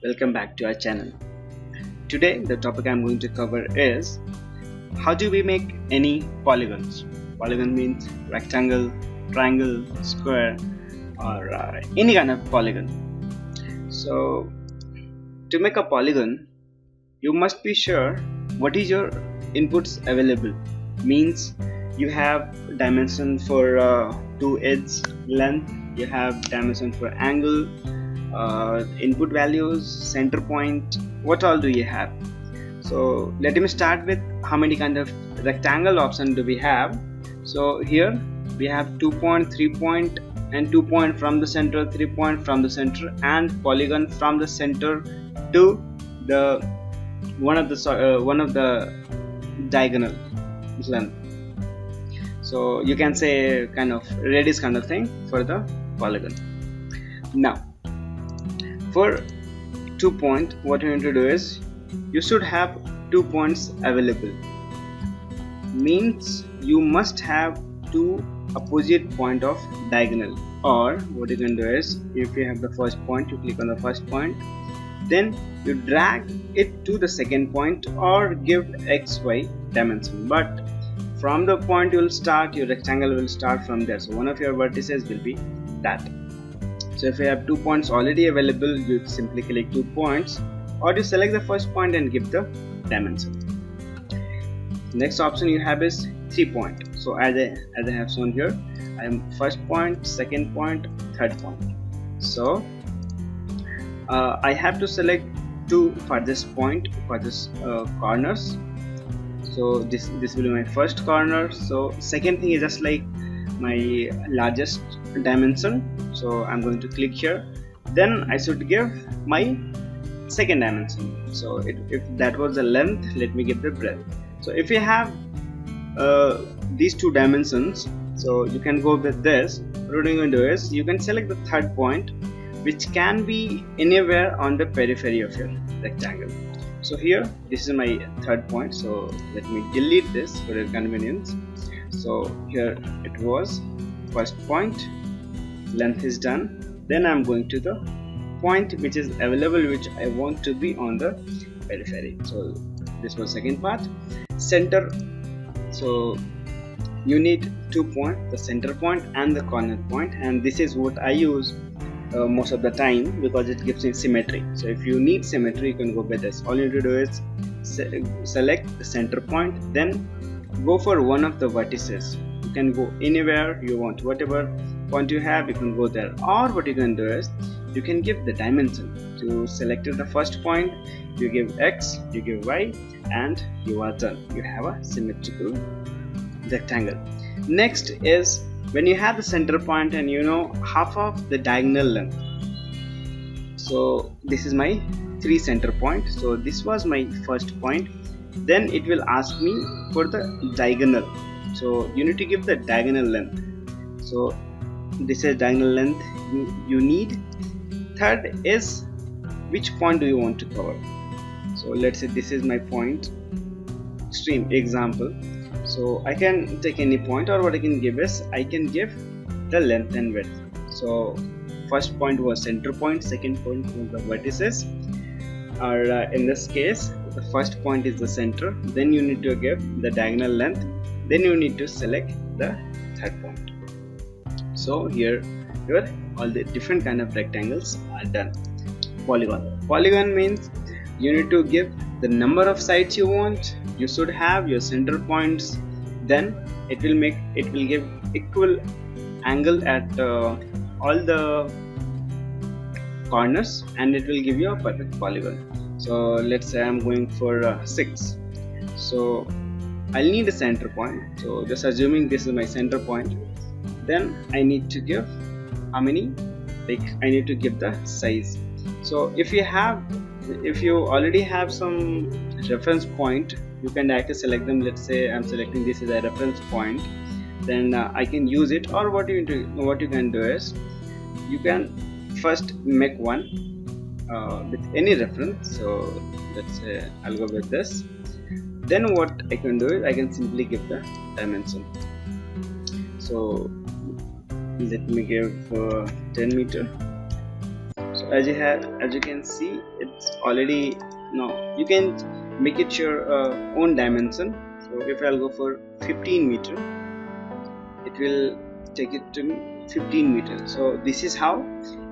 welcome back to our channel. Today the topic I'm going to cover is how do we make any polygons. Polygon means rectangle, triangle, square, or any kind of polygon. So to make a polygon you must be sure what is your inputs available. Means you have dimension for two edges length, you have dimension for angle, input values, center point, what all do you have. So let me start with how many kind of rectangle option do we have. So here we have 2 point, 3 point and 2 point from the center, 3 point from the center, and polygon from the center to the one of the diagonal length. So you can say kind of radius kind of thing for the polygon. Now for 2 point, what you need to do is you should have 2 points available. Means you must have two opposite point of diagonal, or what you can do is if you have the first point, you click on the first point, then you drag it to the second point or give xy dimension, but from the point you will start, your rectangle will start from there. So one of your vertices will be that. So if you have 2 points already available, you simply click 2 points, or you select the first point and give the dimension. Next option you have is 3 point. So as I have shown here, I am first point, second point, third point. So I have to select two farthest point, farthest corners. So this will be my first corner. So second thing is just like my largest dimension, so I'm going to click here. Then I should give my second dimension. So if that was the length, let me give the breadth. So if you have these two dimensions, so you can go with this. What you're going to do is you can select the third point, which can be anywhere on the periphery of your rectangle. So here this is my third point, so let me delete this for your convenience. So here it was first point, length is done. Then I'm going to the point which is available, which I want to be on the periphery. So this was second part. Center, so you need 2 points, the center point and the corner point, and this is what I use most of the time because it gives me symmetry. So if you need symmetry, you can go with this. All you need to do is select the center point, then go for one of the vertices. You can go anywhere you want, whatever point you have you can go there. Or what you can do is you can give the dimension. To select the first point, you give x, you give y, and you are done. You have a symmetrical rectangle. Next is when you have the center point and you know half of the diagonal length. So this is my 3 center point. So this was my first point. Then it will ask me for the diagonal. So you need to give the diagonal length. So this is diagonal length you need. Third is which point do you want to cover. So let's say this is my point, extreme example. So I can take any point, or what I can give is I can give the length and width. So first point was center point, second point was the vertices, or in this case the first point is the center. Then you need to give the diagonal length, then you need to select the third point. So here your all the different kind of rectangles are done. Polygon means you need to give the number of sides you want. You should have your center points, then it will give equal angle at all the corners, and it will give you a perfect polygon. So let's say I'm going for 6. So I'll need a center point. So just assuming this is my center point, then I need to give how many, like I need to give the size. So if you already have some reference point, you can directly select them. Let's say I'm selecting this as a reference point, then I can use it. Or what you can do is you can first make one with any reference. So let's say I'll go with this. Then what I can do is I can simply give the dimension. So let me give 10 meter. So So as you can see, it's already now you can make it your own dimension. So if I'll go for 15 meter, it will take it to 15 meters. So this is how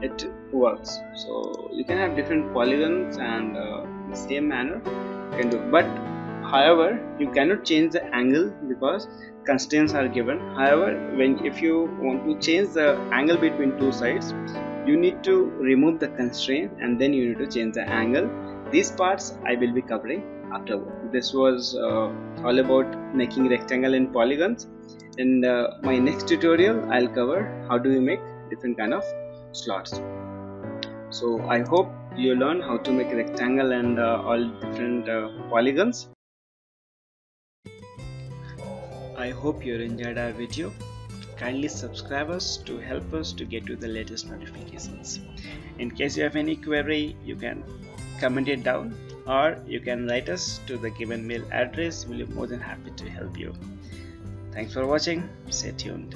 it works. So you can have different polygons and the same manner you can do, but however you cannot change the angle because constraints are given. However, if you want to change the angle between two sides, you need to remove the constraint and then you need to change the angle. These parts I will be covering afterward. This was all about making rectangle and polygons. In my next tutorial I'll cover how do you make different kind of slots. So I hope you learn how to make rectangle and all different polygons. I hope you enjoyed our video. Kindly subscribe us to help us to get to the latest notifications. In case you have any query, you can comment it down or you can write us to the given mail address. We'll be more than happy to help you. Thanks for watching. Stay tuned.